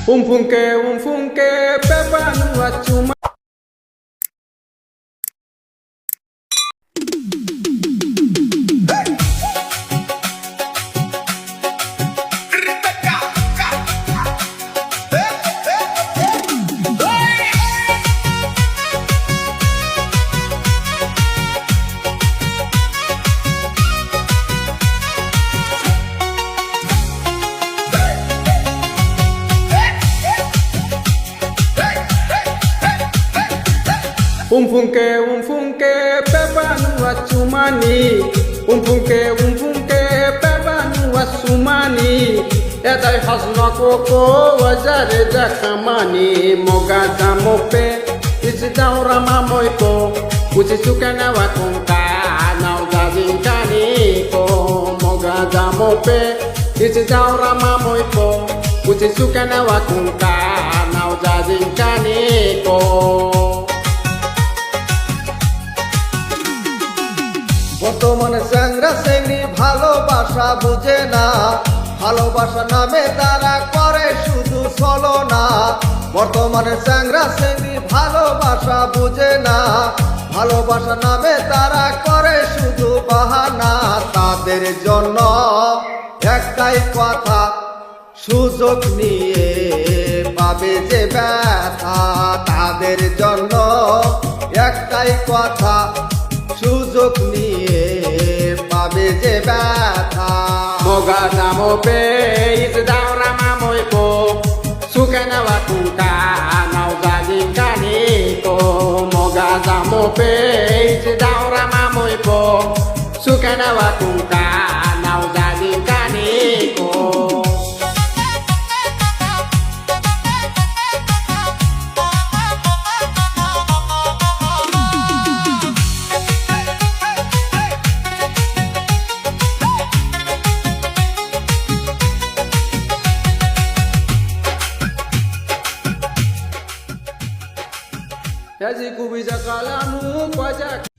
Umfunke, pepa nua chuma. Umfunke, pepa nua chumani. Umfunke, pepa nua sumani. Edai hasna koko wajare jakamani. Moga jamope, isi daura mamoiko. Usi sukana wakunka, nau jazinkani ko. Moga jamope, isi daura mamoiko. Usi sukana wakunka, nau jazinkani ko. বর্তমানে চ্যাংরা চ্যাংড়ি ভালোবাসা বুঝে না, ভালোবাসা নামে তারা করে শুধু ছলনা। বর্তমানে চ্যাংরা চ্যাংড়ি ভালোবাসা বুঝে না, ভালোবাসা নামে তারা করে শুধু বাহানা। তাদের জন্য একটাই কথা, সুযোগ নিয়ে পাবে যে ব্যথা। তাদের জন্য একটাই কথা, সুযোগ নিয়ে পাবে যে ব্যথা। Moga jamope, isi daura mamoiko. Sukana wakunka, nau jazinkani ko. Moga jamope, isi daura mamoiko. Sukana wakunka, nau jazinkani ko. Yazi kubiza kalamu kwa jaki.